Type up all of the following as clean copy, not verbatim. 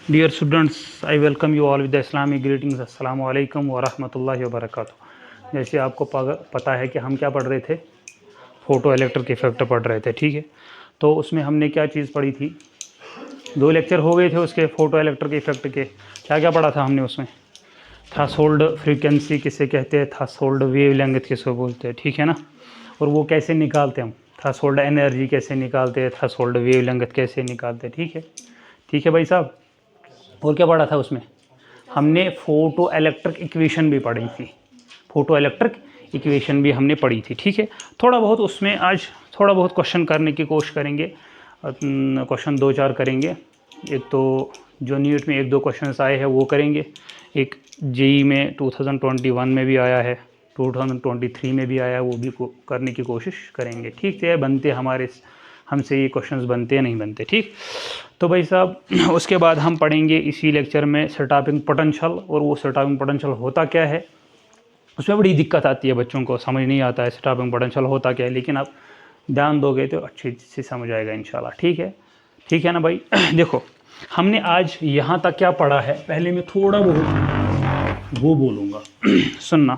Dear students, I welcome you all with the Islamic greetings. अस्सलामु अलैकुम व रहमतुल्लाहि व बरकातुहू। जैसे आपको पता है कि हम क्या पढ़ रहे थे, फ़ोटो इलेक्ट्रिक इफ़ेक्ट पढ़ रहे थे, ठीक है। तो उसमें हमने क्या चीज़ पढ़ी थी, 2 लेक्चर हो गए थे उसके फ़ोटो इलेक्ट्रिक इफ़ेक्ट के। क्या क्या पढ़ा था हमने उसमें, थ्रेशोल्ड फ्रीक्वेंसी किसे कहते हैं, थ्रेशोल्ड वेवलेंथ किसे बोलते हैं, ठीक है ना। और वो कैसे निकालते हम, थ्रेशोल्ड एनर्जी कैसे निकालते हैं, थ्रेशोल्ड वेवलेंथ कैसे निकालते हैं, ठीक है भाई साहब। और क्या पढ़ा था उसमें, हमने फ़ोटो इलेक्ट्रिक इक्वेशन भी पढ़ी थी, फ़ोटो इलेक्ट्रिक इक्वेशन भी हमने पढ़ी थी, ठीक है। थोड़ा बहुत उसमें आज थोड़ा बहुत क्वेश्चन करने की कोशिश करेंगे, क्वेश्चन 2-4 करेंगे। एक तो जो नीट में 1-2 क्वेश्चंस आए हैं वो करेंगे, एक जेई में 2021 में भी आया है, 2023 में भी आया है, वो भी करने की कोशिश करेंगे, ठीक है। बनते हमारे हमसे ये क्वेश्चंस बनते हैं नहीं बनते, ठीक। तो भाई साहब उसके बाद हम पढ़ेंगे इसी लेक्चर में स्टॉपिंग पोटेंशियल, और वो स्टॉपिंग पोटेंशियल होता क्या है। उसमें बड़ी दिक्कत आती है, बच्चों को समझ नहीं आता है स्टॉपिंग पोटेंशियल होता क्या है, लेकिन आप ध्यान दोगे तो अच्छी से समझ आएगा इंशाल्लाह, ठीक है ना भाई। देखो हमने आज यहाँ तक क्या पढ़ा है, पहले मैं थोड़ा बहुत वो बोलूँगा सुनना।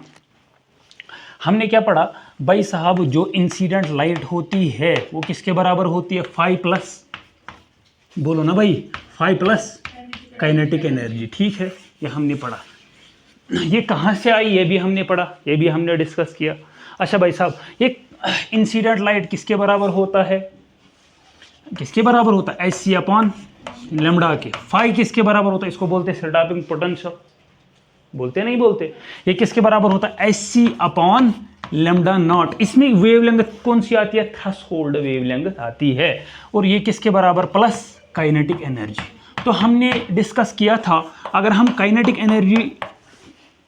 हमने क्या पढ़ा भाई साहब, जो इंसिडेंट लाइट होती है वो किसके बराबर होती है, 5+ बोलो ना भाई, 5+ काइनेटिक एनर्जी, ठीक है। ये हमने पढ़ा, ये कहाँ से आई ये भी हमने पढ़ा, ये भी हमने डिस्कस किया। अच्छा भाई साहब, ये इंसिडेंट लाइट किसके बराबर होता है, किसके बराबर होता है, Hc/λ के। फाई किसके बराबर होता है, इसको बोलते हैं स्टॉपिंग पोटेंशियल, बोलते नहीं बोलते। ये किसके बराबर होता है, Hc/λ0। इसमें वेवलेंथ कौन सी आती है, थ्रेशोल्ड वेवलेंथ आती है। और ये किसके बराबर, प्लस काइनेटिक एनर्जी। तो हमने डिस्कस किया था, अगर हम काइनेटिक एनर्जी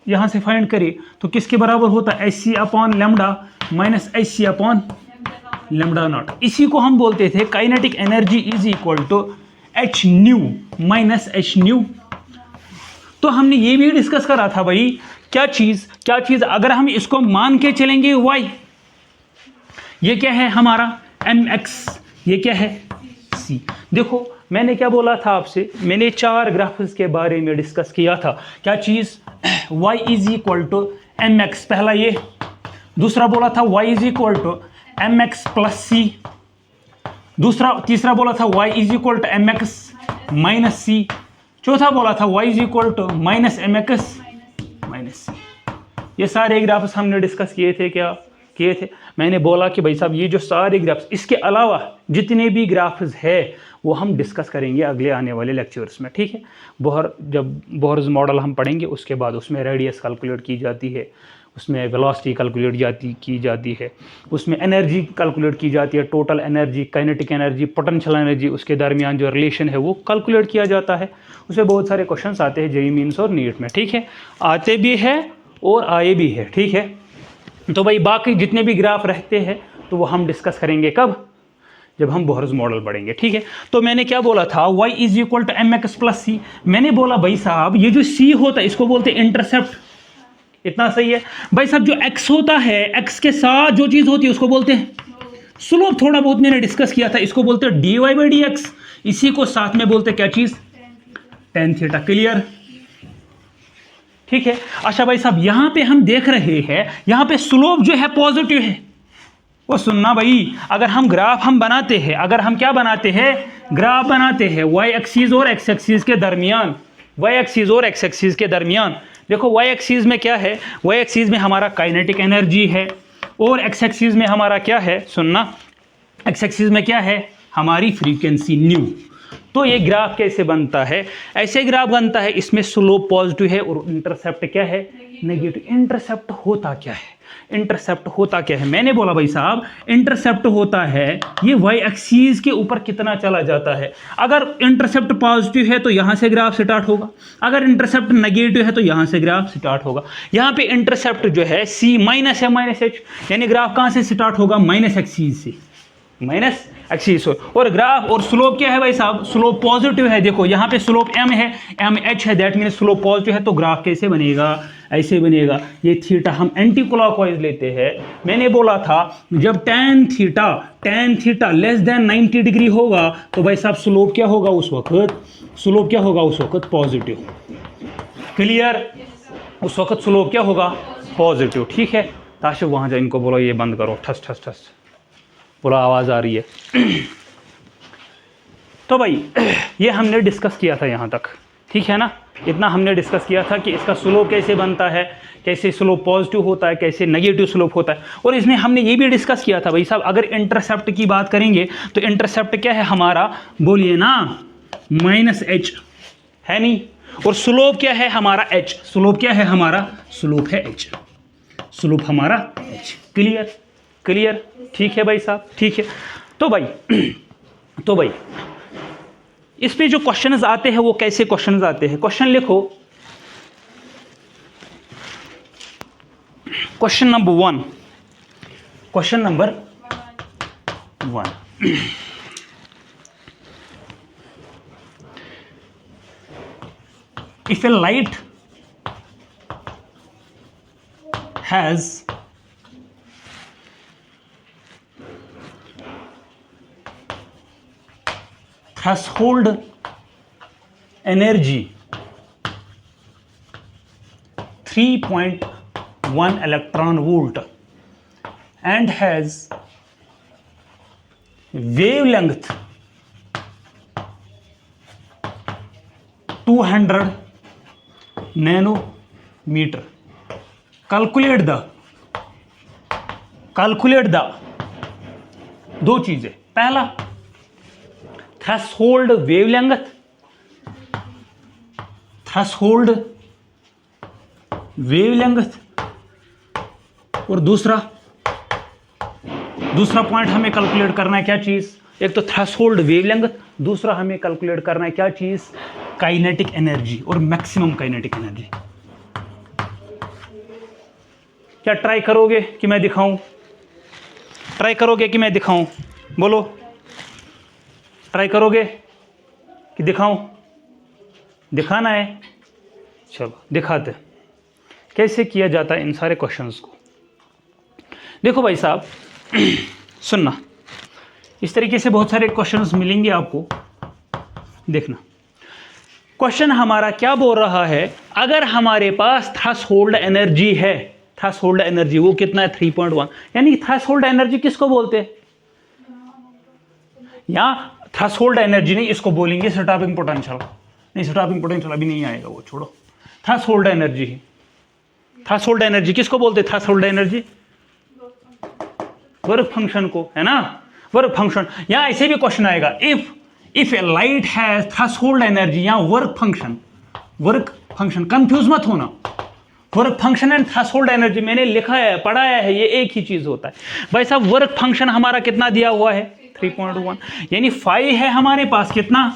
यहाँ से फाइंड करें तो किसके बराबर होता है, Hc/λ माइनस Hc/λ0। इसी को हम बोलते थे kinetic energy is equal to hν minus hν। तो हमने ये भी डिस्कस करा था भाई, क्या चीज़ अगर हम इसको मान के चलेंगे y, ये क्या है हमारा mx, ये क्या है c। देखो मैंने क्या बोला था आपसे, मैंने 4 ग्राफ्स के बारे में डिस्कस किया था। क्या चीज़, y is equal to mx, पहला ये। दूसरा बोला था y is equal to mx plus c। तीसरा बोला था y is equal to mx minus c। चौथा बोला था y is equal to minus mx minus c। ये सारे ग्राफ्स हमने डिस्कस किए थे, क्या किए थे। मैंने बोला कि भाई साहब ये जो सारे ग्राफ्स, इसके अलावा जितने भी ग्राफ्स है वो हम डिस्कस करेंगे अगले आने वाले लेक्चर्स में, ठीक है। जब बोहर्स मॉडल हम पढ़ेंगे उसके बाद उसमें रेडियस कैलकुलेट की जाती है, उसमें वेलोसिटी कैलकुलेट की जाती है, उसमें एनर्जी कैलकुलेट की जाती है, total energy, kinetic energy, potential energy, उसके दरमियान जो रिलेशन है वो कैलकुलेट किया जाता है। उसमें बहुत सारे क्वेश्चंस आते हैं जेईई मेंस और नीट में, ठीक है। आते भी है और आए भी है, ठीक है। तो भाई बाकी जितने भी ग्राफ रहते हैं तो वो हम डिस्कस करेंगे कब, जब हम बोहर्स मॉडल पढ़ेंगे, ठीक है। तो मैंने क्या बोला था, y is equal to mx plus c। मैंने बोला भाई साहब ये जो c होता है इसको बोलते हैं इंटरसेप्ट, इतना सही है भाई साहब। जो x होता है, x के साथ जो चीज़ होती है उसको बोलते हैं स्लोप। थोड़ा बहुत मैंने डिस्कस किया था, इसको बोलते हैं dy/dx। इसी को साथ में बोलते हैं क्या चीज़, tan थीटा, क्लियर, ठीक है। अच्छा भाई साहब यहां पे हम देख रहे हैं, यहां पे स्लोप जो है पॉजिटिव है। वो सुनना भाई, अगर हम ग्राफ बनाते हैं, अगर हम क्या बनाते हैं, ग्राफ बनाते हैं y एक्सिस और x एक्सिस के दरमियान, y एक्सिस और x एक्सिस के दरमियान। देखो y एक्सिस में क्या है, y एक्सिस में हमारा काइनेटिक एनर्जी है, और x एक्सिस में हमारा क्या है, सुनना, x एक्सिस में क्या है, हमारी फ्रीक्वेंसी न्यू। तो ये ग्राफ कैसे बनता है, ऐसे ग्राफ बनता है, इसमें स्लोप पॉजिटिव है और इंटरसेप्ट क्या है, नेगेटिव। इंटरसेप्ट होता क्या है, इंटरसेप्ट होता क्या है, मैंने बोला भाई साहब इंटरसेप्ट होता है ये y एक्सिस के ऊपर कितना चला जाता है। अगर इंटरसेप्ट पॉजिटिव है तो यहाँ से ग्राफ स्टार्ट होगा, अगर इंटरसेप्ट नेगेटिव है तो यहाँ से ग्राफ स्टार्ट होगा। यहाँ पे इंटरसेप्ट जो है c माइनस है माइनस h, यानी ग्राफ कहाँ से स्टार्ट होगा, माइनस एक्सिस से, माइनस एक्सिस। और ग्राफ और स्लोप क्या है भाई साहब, स्लोप पॉजिटिव है। देखो यहाँ पे स्लोप m है, m h है, दैट मीन स्लोप पॉजिटिव है। तो ग्राफ कैसे बनेगा, ऐसे बनेगा। ये थीटा हम एंटी क्लॉकवाइज लेते हैं। मैंने बोला था जब tan theta less than 90 degree होगा तो भाई साहब स्लोप क्या होगा उस वक्त, स्लोप क्या होगा उस वक्त, पॉजिटिव। क्लियर, उस वक्त स्लोप क्या होगा, पॉजिटिव। ठीक है, ताशिफ वहाँ जा, इनको बोलो ये बंद करो, ठस ठस ठस, बोला आवाज़ आ रही है। तो भाई ये हमने डिस्कस किया था यहाँ तक, ठीक है ना, इतना हमने डिस्कस किया था कि इसका स्लोप कैसे बनता है, कैसे स्लोप पॉजिटिव होता है, कैसे नेगेटिव स्लोप होता है। और इसमें हमने ये भी डिस्कस किया था भाई साहब, अगर इंटरसेप्ट की बात करेंगे तो इंटरसेप्ट क्या है हमारा, बोलिए ना, -h है नहीं, और स्लोप क्या है हमारा h, स्लोप क्या है हमारा, स्लोप है h, स्लोप हमारा h। क्लियर, क्लियर, ठीक है भाई साहब, ठीक है। तो भाई इस पे जो क्वेश्चंस आते हैं वो कैसे क्वेश्चंस आते हैं, क्वेश्चन लिखो। Question number 1, question number 1, if a light has threshold energy 3.1 electron volt and has wavelength 200 nanometer, calculate the दो चीजें, पहला थ्रेशोल्ड वेवलेंथ, थ्रेशोल्ड वेवलेंथ, और दूसरा पॉइंट हमें कैलकुलेट करना है क्या चीज, एक तो थ्रेशोल्ड वेवलेंथ, दूसरा हमें कैलकुलेट करना है क्या चीज, काइनेटिक एनर्जी और मैक्सिमम काइनेटिक एनर्जी। क्या ट्राई करोगे कि मैं दिखाऊं, ट्राई करोगे कि मैं दिखाऊं, बोलो ट्राई करोगे कि दिखाऊं, दिखाना है, चलो दिखाते हैं कैसे किया जाता है इन सारे क्वेश्चंस को। देखो भाई साहब सुनना, इस तरीके से बहुत सारे क्वेश्चंस मिलेंगे आपको, देखना। क्वेश्चन हमारा क्या बोल रहा है, अगर हमारे पास थ्रेशोल्ड एनर्जी है, थ्रेशोल्ड एनर्जी वो कितना है 3.1, यानी थ्रेशोल्ड एनर्जी किसको बोलते हैं, या थ्रेशोल्ड एनर्जी नहीं, इसको बोलेंगे स्टॉपिंग पोटेंशियल, नहीं स्टॉपिंग पोटेंशियल अभी नहीं आएगा, वो छोड़ो, थ्रेशोल्ड एनर्जी। थ्रेशोल्ड एनर्जी किसको बोलते हैं, थ्रेशोल्ड एनर्जी वर्क फंक्शन को, है ना, वर्क फंक्शन। यहां ऐसे भी क्वेश्चन आएगा, if A light has threshold energy, या वर्क फंक्शन, कंफ्यूज मत होना, work function and threshold energy मैंने लिखा है, पढ़ाया है, ये एक ही चीज होता है भाई साहब। वर्क फंक्शन हमारा कितना दिया हुआ है 3.1, यानी फाई है हमारे पास कितना,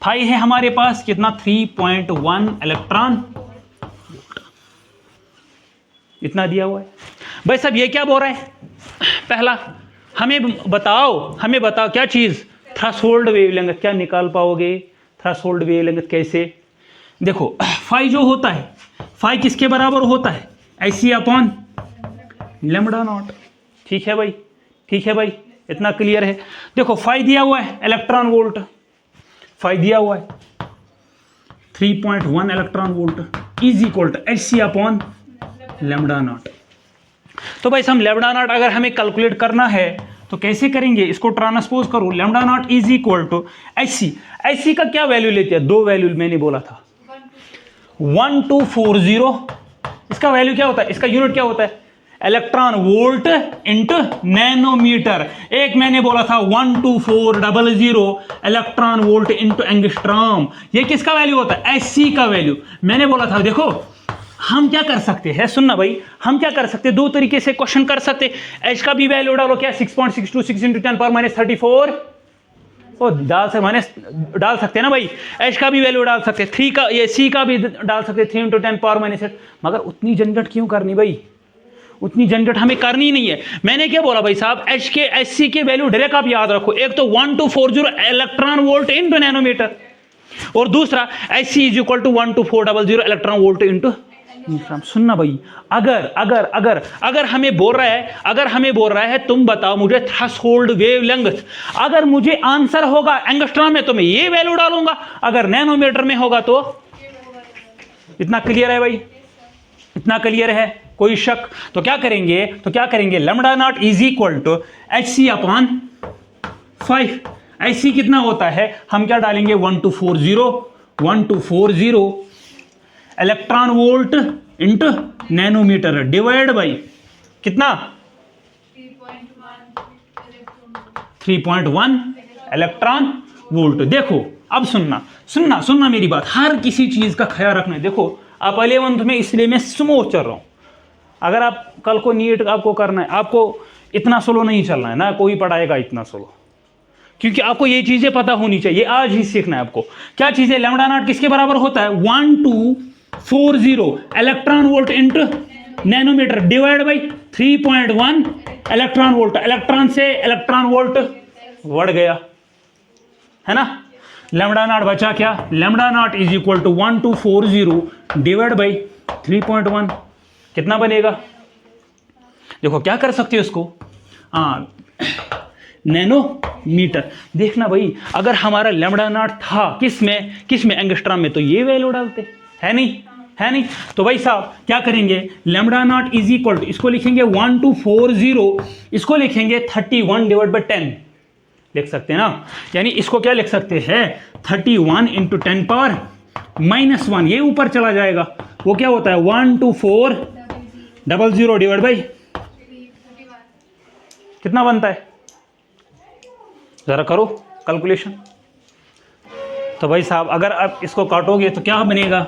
फाई है हमारे पास कितना 3.1 इलेक्ट्रॉन, इतना दिया हुआ है भाई साहब। ये क्या बोल रहा है, पहला हमें बताओ क्या चीज, थ्रेशोल्ड वेवलेंथ। क्या निकाल पाओगे थ्रेशोल्ड वेवलेंथ कैसे, देखो फाई जो होता है, फाई किसके बराबर होता है, ऐसी अपॉन लैम्डा नॉट। ठीक है भाई, ठीक है भाई, इतना क्लियर है। देखो फाई दिया हुआ है इलेक्ट्रॉन वोल्ट, फाई दिया हुआ है 3.1 electron volt is equal to H upon lambda naught. तो भाई हम लैम्डा नॉट अगर हमें कैलकुलेट करना है तो कैसे करेंगे, इसको ट्रांसपोज करो, lambda naught is equal to H का क्या वैल्यू लेते हैं, दो वैल्यू मैंने बोला था 1240, इसका वैल्यू क्या होता है, इसका यूनिट क्या होता है, इलेक्ट्रॉन वोल्ट इंटू नैनोमीटर। एक मैंने बोला था 12400 इलेक्ट्रॉन वोल्ट इंटू एंगस्ट्रॉम, ये किसका वैल्यू होता है, एचसी का वैल्यू। मैंने बोला था देखो हम क्या कर सकते हैं, सुनना भाई, हम क्या कर सकते हैं, दो तरीके से क्वेश्चन कर सकते हैं। एच का भी वैल्यू डालो, क्या 6.626 इंटू 10 पावर -34, वो डाल सकते हैं ना भाई, एच का भी वैल्यू डाल सकते हैं, 3 का, ये सी का भी डाल सकते हैं 3 इंटू 10 पावर -8। मगर उतनी झंझट क्यों करनी भाई, उतनी झंझट हमें करनी नहीं है। मैंने क्या बोला भाई साहब, एच सी के वैल्यू डायरेक्ट आप याद रखो, एक तो 1240 इलेक्ट्रॉन वोल्ट इंटू नैनोमीटर, और दूसरा H C is equal to 12400 electron volt into सुनना भाई, अगर अगर अगर अगर हमें बोल रहा है तुम बताओ मुझे थ्रेशोल्ड वेवलेंथ, अगर मुझे आंसर होगा एंगस्ट्रॉम में तो मैं ये वैल्यू डालूंगा, अगर नैनोमीटर में होगा तो इतना क्लियर है भाई, इतना क्लियर है, कोई शक? तो क्या करेंगे lambda naught is equal to H C upon 5। H C कितना होता है, हम क्या डालेंगे 1240 electron volt into nanometer divide by कितना 3.1 इलेक्ट्रॉन वोल्ट। देखो अब सुनना मेरी बात, हर किसी चीज का ख्याल रखना है। देखो आप 11th में, इसलिए मैं स्मूथ चल रहा हूं। अगर आप कल को नीट आपको करना है, आपको इतना स्लो नहीं चलना है ना, कोई पढ़ाएगा इतना स्लो, क्योंकि आपको ये चीजें पता होनी चाहिए, आज ही सीखना है आपको। क्या चीजें, लैम्डा नॉट किसके बराबर होता है 1240 electron volt into nanometer divide by 3.1 electron volt. Electron से इलेक्ट्रॉन वोल्ट बढ़ गया है ना, लैम्डा नॉट बचा क्या, lambda naught is equal to 1240 divide by 3.1 कितना बनेगा? देखो क्या कर सकते हो इसको, नैनोमीटर। देखना भाई, अगर हमारा लैम्डा नॉट था किसमें एंगस्ट्रॉम में, तो ये वैल्यू डालते, है नहीं? तो भाई साहब क्या करेंगे, lambda naught is equal to, इसको लिखेंगे 1240, इसको लिखेंगे 31 डिवाइड बाई 10 लिख सकते हैं ना, यानी इसको क्या लिख सकते हैं 31 इंटू 10 पावर -1, ये ऊपर चला जाएगा, वो क्या होता है 12400 डिवाइड बाई कितना बनता है, जरा करो कैलकुलेशन। तो भाई साहब अगर आप इसको काटोगे तो क्या बनेगा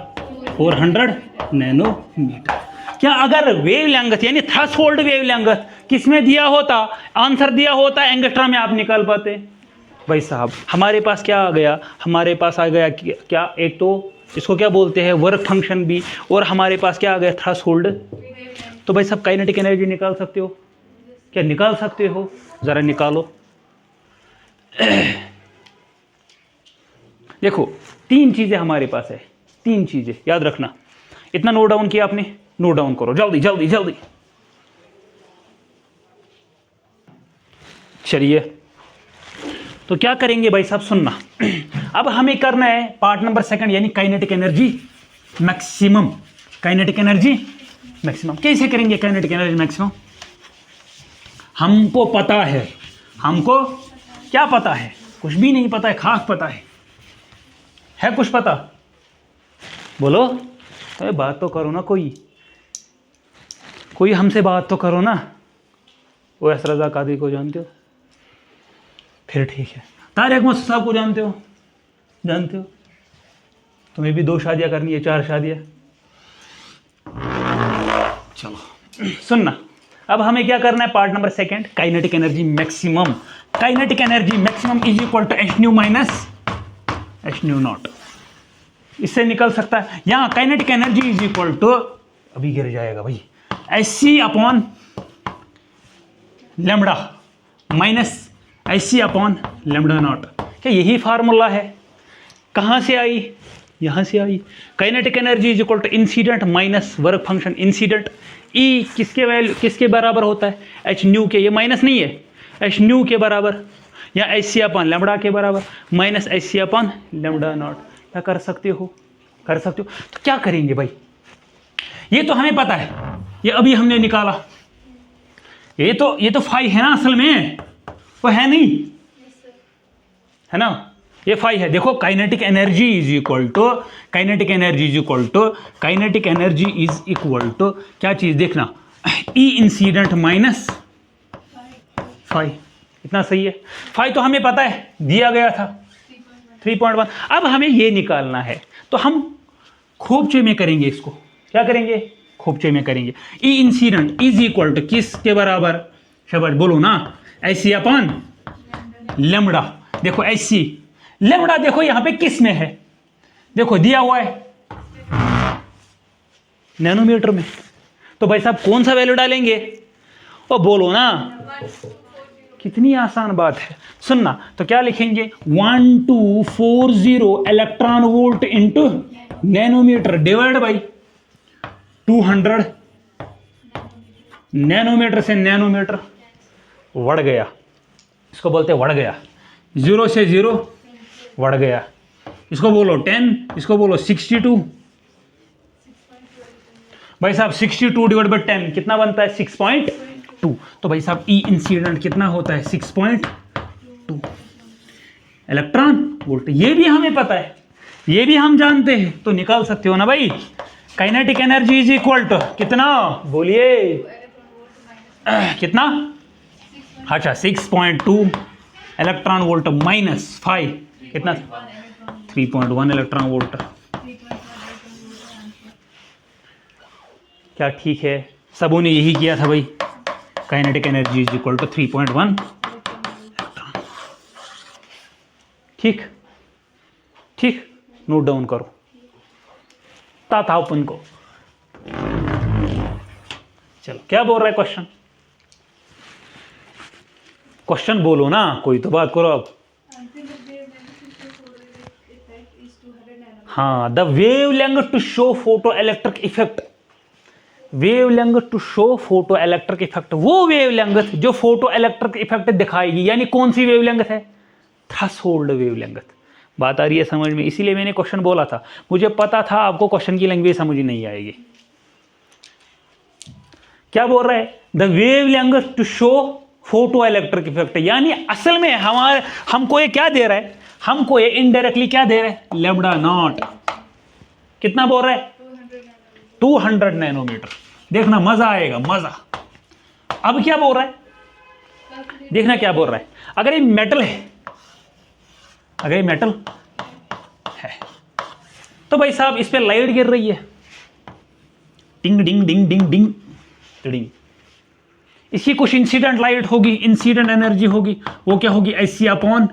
400 नैनोमीटर। क्या अगर वेवलेंथ यानी थ्रेशोल्ड वेवलेंथ किसमें दिया होता, आंसर दिया होता एंगस्ट्रॉम में, आप निकाल पाते? भाई साहब हमारे पास क्या आ गया, हमारे पास आ गया क्या, एक तो इसको क्या बोलते हैं वर्क फंक्शन भी, और हमारे पास क्या आ गया थ्रेशोल्ड। तो भाई साहब काइनेटिक एनर्जी निकाल सकते हो क्या, निकाल सकते हो, जरा निकालो। देखो 3 चीजें हमारे पास है, 3 चीजें याद रखना। इतना नोट डाउन किया आपने, नोट डाउन करो जल्दी जल्दी जल्दी। चलिए तो क्या करेंगे भाई साहब, सुनना। अब हमें करना है पार्ट नंबर 2 यानी kinetic energy maximum. Kinetic energy maximum कैसे करेंगे, काइनेटिक एनर्जी मैक्सिमम हमको पता है, हमको क्या पता है, कुछ भी नहीं पता है, खास पता है कुछ पता? बोलो, अरे बात तो करो ना, कोई हमसे बात तो करो ना। वो एस रज़ा कादरी को जानते हो? फिर ठीक है। तारिक मुस्तफा साहब को जानते हो? तुम्हें भी 2 शादियां करनी है, 4 शादियां। चलो सुनना, अब हमें क्या करना है part number 2 kinetic energy maximum. Kinetic energy maximum is equal to H nu minus H nu not. इससे निकल सकता है यहां kinetic energy is equal to, अभी गिर जाएगा भाई, H C upon lambda minus H C upon lambda not. क्या यही फार्मूला है? कहां से आई? यहां से आई। Kinetic energy is equal to incident minus work function incident. E किसके बराबर होता है, एच न्यू के, ये माइनस नहीं है, एच न्यू के बराबर, या एच सी अपॉन लैम्डा के बराबर minus H C upon lambda not. क्या कर सकते हो? तो क्या करेंगे भाई, ये तो हमें पता है, ये अभी हमने निकाला, ये तो फाई है ना असल में, वो है नहीं, है ना, ये फाई है। देखो kinetic energy is equal to kinetic energy is equal to क्या चीज, देखना, ई इंसिडेंट माइनस फाई। इतना सही है, फाई तो हमें पता है, दिया गया था 3.1। अब हमें ये निकालना है, तो हम खोपचे में करेंगे इसको। क्या करेंगे? खोपचे में करेंगे। ई इंसिडेंट इज इक्वल टू किसके बराबर, शाबाश बोलो ना, एच सी अपॉन लैम्डा। देखो एच सी लैम्डा, देखो यहां पे किस में है, देखो दिया हुआ है नैनोमीटर में। तो भाई साहब कौन सा वैल्यू डालेंगे, वो बोलो ना, कितनी आसान बात है। सुनना, तो क्या लिखेंगे 1240 electron volt into nanometer divide by 200 nanometer से नैनोमीटर बढ़ गया, इसको बोलते हैं बढ़ गया। 0 से 0 बढ़ गया, इसको बोलो 10, इसको बोलो 62। भाई साहब 62 डिवाइड बाई 10 कितना बनता है? 6.2। तो भाई साहब ई इंसिडेंट कितना होता है? 6.2 इलेक्ट्रॉन वोल्ट। ये भी हमें पता है, ये भी हम जानते हैं, तो निकाल सकते हो ना भाई। Kinetic energy is equal to कितना? बोलिए कितना? अच्छा 6.2 इलेक्ट्रॉन वोल्ट माइनस 5 कितना? 3.1 इलेक्ट्रॉन वोल्ट। क्या ठीक है? सबों ने यही किया था भाई। Kinetic energy is equal to 3.1। ठीक ठीक, नोट डाउन करो ताता अपन को। चलो क्या बोल रहा है क्वेश्चन? क्वेश्चन बोलो ना, कोई तो बात करो अब। हाँ, the wavelength to show photo electric effect. Wavelength to show photo electric effect, वो वेव लेंथ जो फोटो इलेक्ट्रिक इफेक्ट दिखाएगी। यानी कौन सी वेव लेंथ है? Threshold wavelength. बात आ रही है समझ में? इसीलिए मैंने क्वेश्चन बोला था, मुझे पता था आपको क्वेश्चन की लैंग्वेज समझ नहीं आएगी। क्या बोल रहा है? The wavelength to show photo electric effect. यानी असल में हमको ये क्या दे रहा है? हमको ये इनडायरेक्टली क्या दे रहा है? Lambda naught. कितना बोल रहा है? 200 नैनोमीटर। देखना मजा आएगा, मजा। अब क्या बोल रहा है? देखना क्या बोल रहा है। अगर ये मेटल है, अगर ये मेटल है तो भाई साहब इस पे लाइट गिर रही है, डिंग डिंग डिंग डिंग डिंग डिंग। इसकी कुछ इंसिडेंट लाइट होगी, इंसिडेंट एनर्जी होगी, वो क्या होगी? ऐसी अपॉन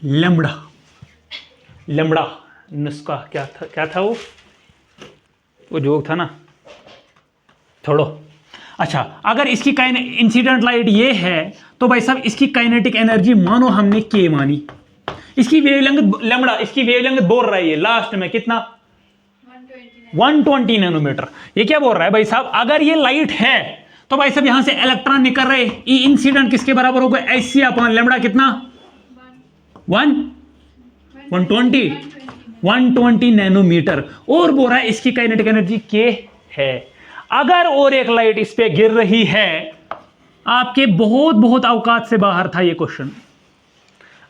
लैम्बडा। लैम्बडा नुस्खा क्या था वो जोक था ना, छोड़ो। अच्छा, अगर इसकी इंसिडेंट लाइट ये है तो भाई साहब इसकी काइनेटिक एनर्जी मानो हमने के मानी। इसकी वेवलेंथ लैम्बडा, इसकी वेवलेंथ बोल रहा है ये लास्ट में कितना? 120 नैनोमीटर। ये क्या बोल रहा है भाई साहब? अगर ये लाइट है तो भाई साहब यहां से इलेक्ट्रॉन निकल रहे, ई इंसिडेंट किसके बराबर होगा? ऐसी अपॉन लैम्बडा कितना? 120 नैनोमीटर। और बोल रहा है इसकी काइनेटिक एनर्जी के है। अगर और एक लाइट इस पे गिर रही है, आपके बहुत बहुत औकात से बाहर था ये क्वेश्चन।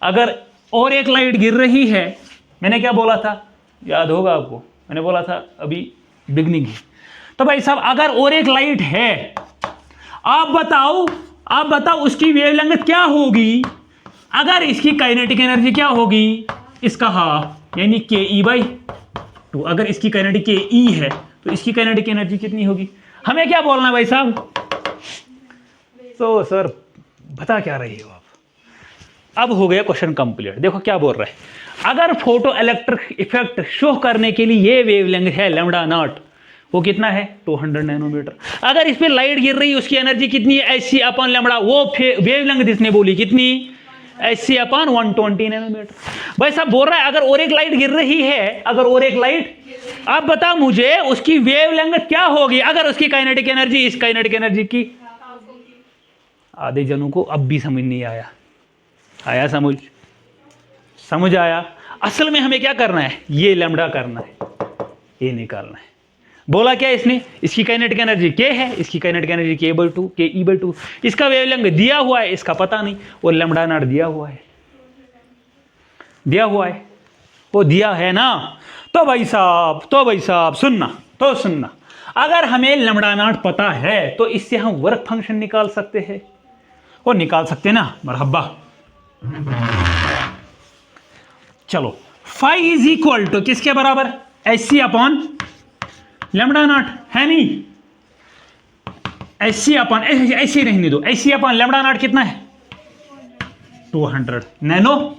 अगर और एक लाइट गिर रही है, मैंने क्या बोला था? याद होगा आपको, मैंने बोला था अभी बिगनिंग है। तो भाई साहब अगर और एक लाइट है, आप बताओ उसकी वेवलेंथ क्या होगी? अगर इसकी काइनेटिक एनर्जी क्या होगी? इसका हाफ, यानी के ई बाई 2। अगर इसकी काइनेटिक के ई है तो इसकी काइनेटिक एनर्जी कितनी होगी? हमें क्या बोलना है भाई साहब? तो सर बता क्या रही हो आप? अब हो गया क्वेश्चन कंप्लीट। देखो क्या बोल रहा है। अगर फोटो इलेक्ट्रिक इफेक्ट शो करने के लिए ये वेवलेंथ है लैम्बडा नॉट, वो कितना है? 200 नैनोमीटर। अगर इस पे लाइट गिर रही है, उसकी एनर्जी कितनी है? ऐसी अपॉन लैम्बडा। वो वेवलेंथ इसने बोली कितनी? ऐसी अपॉन 120 नैनोमीटर। भाई साहब बोल रहा है अगर और एक लाइट गिर रही है, अगर और एक लाइट, आप बताओ मुझे उसकी वेवलेंथ क्या होगी? अगर उसकी काइनेटिक एनर्जी इस काइनेटिक एनर्जी की। आधे जनों को अब भी समझ नहीं आया समझ आया? असल में हमें क्या करना है? ये लैम्बडा करना है, ये निकालना है। बोला क्या इसने? इसकी काइनेटिक एनर्जी के है, इसकी काइनेटिक एनर्जी के बाई 2, के ई बाई 2। इसका वेवलेंथ दिया हुआ है, इसका पता नहीं, वो लैम्बडा नॉट दिया हुआ है, वो दिया है ना। तो भाई साहब सुनना, अगर हमें लैम्बडा नॉट पता है तो इससे हम वर्क फंक्शन निकाल सकते हैं, वो निकाल सकते ना। मरहबा। चलो, फाई इज इक्वल टू किसके बराबर? ऐसी अपॉन लैम्बडा नॉट, है नहीं? ऐसी अपॉन ऐसी रहने दो, ऐसी अपॉन लैम्बडा नॉट कितना है? 200 नैनो।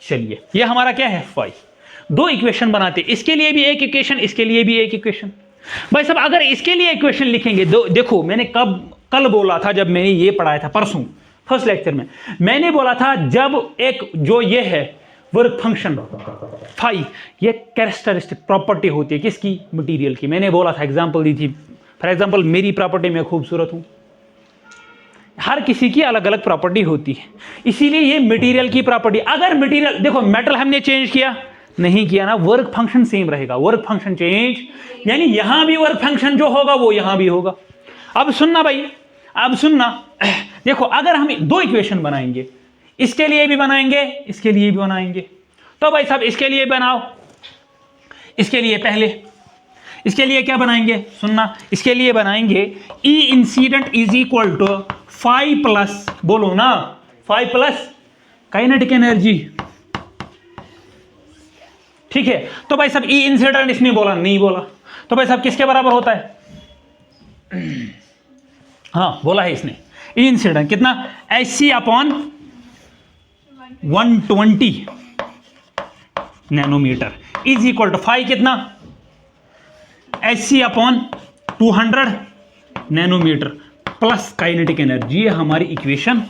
चलिए ये हमारा क्या है? फाई। दो इक्वेशन बनाते, इसके लिए भी एक इक्वेशन, इसके लिए भी एक इक्वेशन। भाई साहब अगर इसके लिए इक्वेशन लिखेंगे, देखो मैंने कल बोला था, जब मैंने ये पढ़ाया था परसों फर्स्ट लेक्चर में, मैंने बोला था जब एक जो ये है वर्क फंक्शन फाई, ये कैरेक्टरिस्टिक प्रॉपर्टी होती है किसकी, मटेरियल की। मैंने बोला था, एग्जांपल दी थी, फॉर एग्जांपल मेरी प्रॉपर्टी मैं खूबसूरत हूं, हर किसी की अलग अलग प्रॉपर्टी होती है, इसीलिए ये मटेरियल की प्रॉपर्टी। अगर मटेरियल देखो, मेटल हमने चेंज किया नहीं किया ना, वर्क फंक्शन सेम रहेगा। वर्क फंक्शन चेंज यानी यहां भी वर्क फंक्शन जो होगा वो यहां भी होगा। अब सुनना भाई, अब सुनना, देखो अगर हम दो इक्वेशन बनाएंगे, इसके लिए भी बनाएंगे, इसके लिए भी बनाएंगे, तो भाई साहब इसके लिए बनाओ, इसके लिए पहले, इसके लिए क्या बनाएंगे, सुनना, इसके लिए बनाएंगे E incident is equal to 5 plus, बोलो ना 5 प्लस काइनेटिक एनर्जी, ठीक है। तो भाई साहब ई इंसिडेंट इसने बोला नहीं बोला, तो भाई साहब किसके बराबर होता है, हाँ बोला है इसने, ई इंसिडेंट कितना, Hc upon 120 nanometer is equal to 5 कितना, Hc upon 200 nanometre plus kinetic energy. हमारी इक्वेशन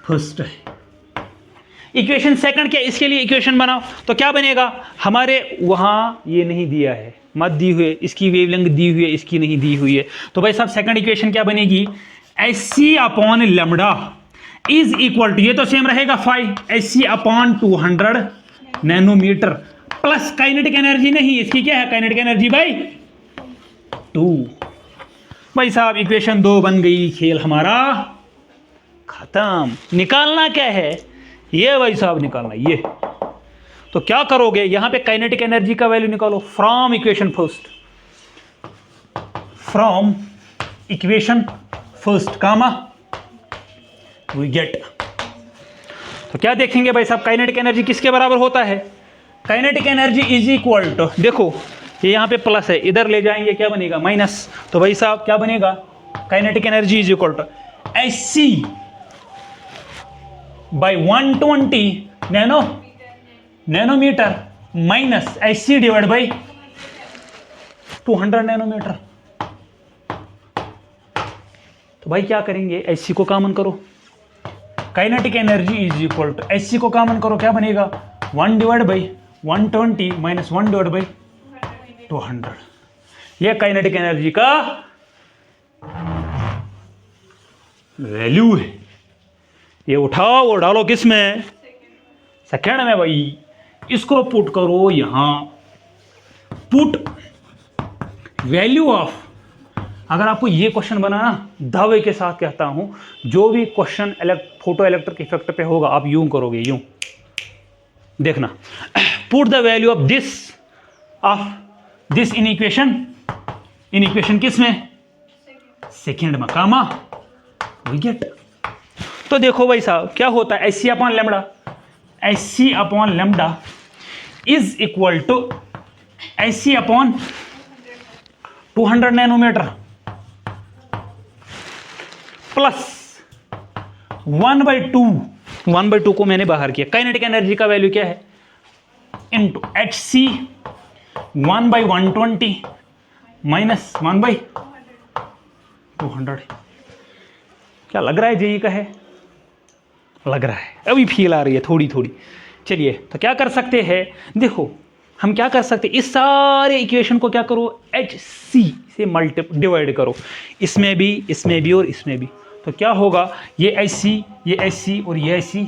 फर्स्ट है। इक्वेशन सेकंड क्या, इसके लिए इक्वेशन बनाओ तो क्या बनेगा, हमारे वहां ये नहीं दिया है, मत दी हुई है, इसकी वेवलेंथ दी हुई है, इसकी नहीं दी हुई है, तो भाई साहब सेकंड इक्वेशन क्या बनेगी, Hc upon lambda is equal to, ये तो सेम रहेगा 5 Hc upon 200 nanometre plus kinetic energy नहीं, इसकी क्या है काइनेटिक एनर्जी भाई 2। भाई साहब इक्वेशन 2 बन गई, खेल हमारा खत्म। निकालना क्या है ये भाई साहब, निकालना ये, तो क्या करोगे, यहां पे काइनेटिक एनर्जी का वैल्यू निकालो from equation first, from equation first comma we get. तो क्या देखेंगे भाई साहब, काइनेटिक एनर्जी किसके बराबर होता है, kinetic energy is equal to, देखो ये यहां पे प्लस है, इधर ले जाएंगे क्या बनेगा माइनस, तो भाई साहब क्या बनेगा, kinetic energy is equal to Hc by 120 nanometre minus Hc divide by 200 nanometre. तो भाई क्या करेंगे, Hc को कॉमन करो, kinetic energy is equal to Hc को कॉमन करो, क्या बनेगा 1 divide by 120 minus 1 divide by 200। यह काइनेटिक एनर्जी का वैल्यू है। ये उठाओ और डालो किस में, सेकेंड में भाई, इसको पुट करो यहां, पुट वैल्यू ऑफ, अगर आपको ये क्वेश्चन बनाना, दावे के साथ कहता हूं, जो भी क्वेश्चन फोटो इलेक्ट्रिक इफेक्ट पे होगा आप यूं करोगे, यूं देखना, put the value of this in equation किस में, सेकेंड में, कामा वी गेट। तो देखो भाई साहब क्या होता है, Hc upon lambda, Hc upon lambda is equal to Hc upon 200 nanometre plus 1/2 को मैंने बाहर किया, काइनेटिक एनर्जी का वैल्यू क्या है, इंटू Hc 1/120 माइनस 1/200। क्या लग रहा है जेई का है, लग रहा है, अभी फील आ रही है थोड़ी थोड़ी। चलिए तो क्या कर सकते हैं, देखो हम क्या कर सकते हैं, इस सारे इक्वेशन को क्या करो, Hc से डिवाइड करो, इसमें भी और इसमें भी, तो क्या होगा, ये Hc और ये Hc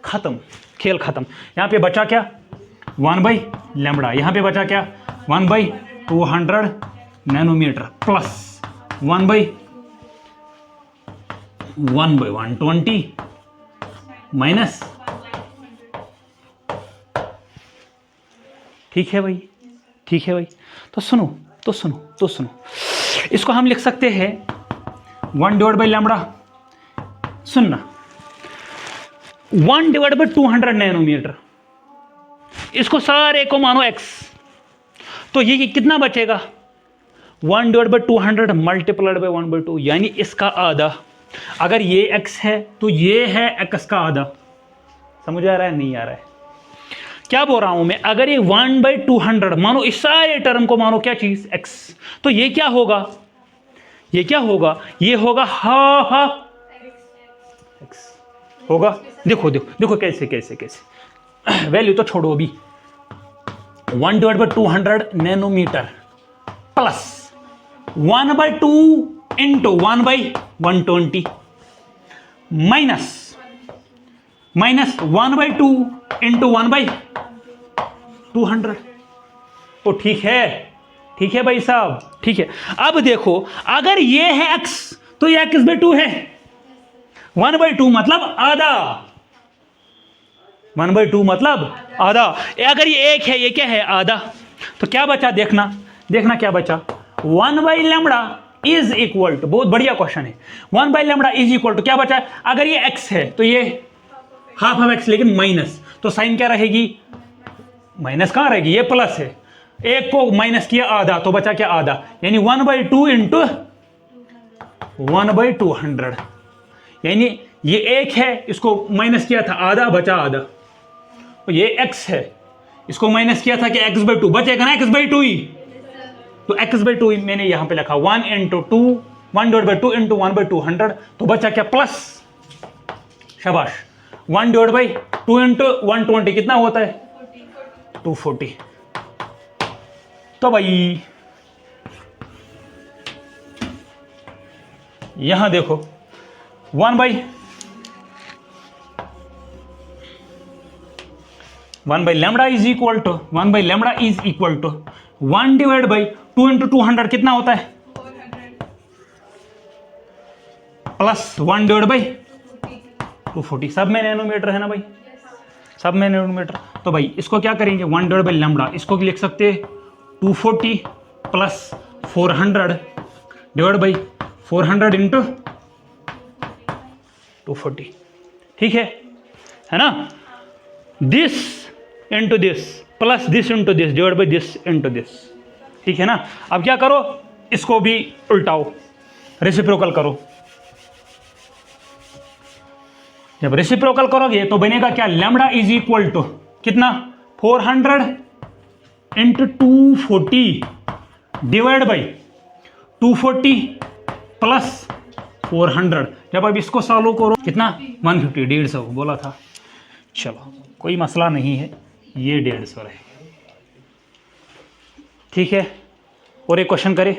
खत्म, खेल खत्म। यहां पे बचा क्या 1/λ, यहां पे बचा क्या 1/200 नैनोमीटर प्लस 1/120 माइनस, ठीक है भाई, ठीक है भाई। तो सुनो, इसको हम लिख सकते हैं 1 डिवाइड बाई लैम्डा, सुनना 1 डिवाइड बाई 200 नैनोमीटर, इसको सारे को मानो x, तो ये कितना बचेगा 1 डिवाइड बाई 200 मल्टीप्लाइड बाई 1/2, यानी इसका आधा। अगर ये x है तो ये है x का आधा। समझ आ रहा है, नहीं आ रहा है, क्या बोल रहा हूं मैं, अगर ये 1/200 मानो, इस सारे टर्म को मानो क्या चीज x, तो ये क्या होगा, ये होगा हाफ x, होगा। देखो देखो देखो कैसे कैसे कैसे वैल्यू तो छोड़ो अभी। 1/200 nanometre plus 1/2 into 1/120 minus 1/2 into 1/200। तो ठीक है भाई साहब, ठीक है। अब देखो अगर ये है x तो ये x/2 है। 1/2 मतलब आधा, 1/2 मतलब आधा। अगर ये एक है, ये क्या है, आधा। तो क्या बचा, देखना क्या बचा। 1/λ इज इक्वल टू, बहुत बढ़िया क्वेश्चन है, 1/λ इज इक्वल टू क्या बचा। अगर ये x है तो ये हाफ ऑफ x, लेकिन माइनस, तो साइन क्या रहेगी, माइनस कहां रहेगी, ये प्लस है। एक को माइनस किया आधा, तो बचा क्या, आधा। यानी 1/2 इंटू 1/200, यानी ये एक है, इसको माइनस किया था आधा, बचा आधा। तो ये x है, इसको माइनस किया था कि x/2, बचेगा ना x/2 ही। तो x/2 ही मैंने यहां पे लिखा 1/2 इंटू 1/200, तो बचा क्या, प्लस। शाबाश। 1/2 इंटू 120 कितना होता है, 240। तो भाई यहां देखो 1/λ इज इक्वल टू 1/2 इंटू 200 कितना होता है, प्लस 1/240। सब में नैनोमीटर है ना भाई, सब में नैनोमीटर। तो भाई इसको क्या करेंगे, 1/λ, इसको लिख सकते हैं 240 प्लस 400 डिवाइड बाई 400 इंटू 240। ठीक है ना। This into this plus this into this divide by this into this. ठीक है ना। अब क्या करो, इसको भी उल्टाओ, रेसिप्रोकल करो। जब रेसिप्रोकल करोगे तो बनेगा क्या, लैम्डा इज इक्वल टू कितना, 400 इंटू 240 डिवाइड बाई 240 प्लस 400। जब अब इसको सॉल्व करो कितना, 150, 150 बोला था। चलो कोई मसला नहीं है, ये 150 है। ठीक है। और एक क्वेश्चन करें,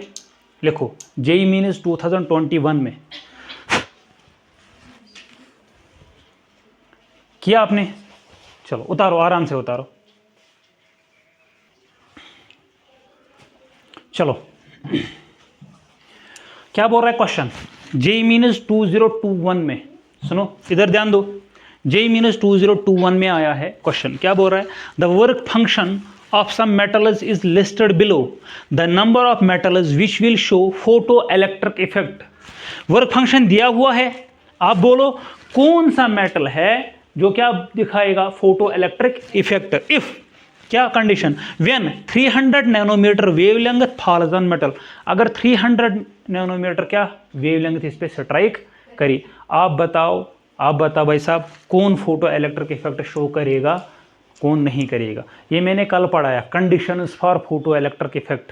लिखो जेईई मीन्स 2021 में किया आपने। चलो उतारो, आराम से उतारो। चलो क्या बोल रहा है क्वेश्चन, जेईई मीन्स 2021 में, सुनो इधर ध्यान दो। जेईई मीन्स 2021 में आया है क्वेश्चन, क्या बोल रहा है, the work function of some metals is listed below the number of metals which will show photoelectric effect। Work function दिया हुआ है, आप बोलो कौन सा मेटल है जो क्या दिखाएगा, फोटो इलेक्ट्रिक इफेक्ट। इफ क्या condition, when 300 nanometre wavelength falls on metal, अगर 300 नैनोमीटर क्या वेवलेंथ इस पे स्ट्राइक करी। आप बताओ भाई साहब, कौन फोटो इलेक्ट्रिक इफेक्ट शो करेगा, कौन नहीं करेगा। ये मैंने कल पढ़ाया, conditions for photo electric effect.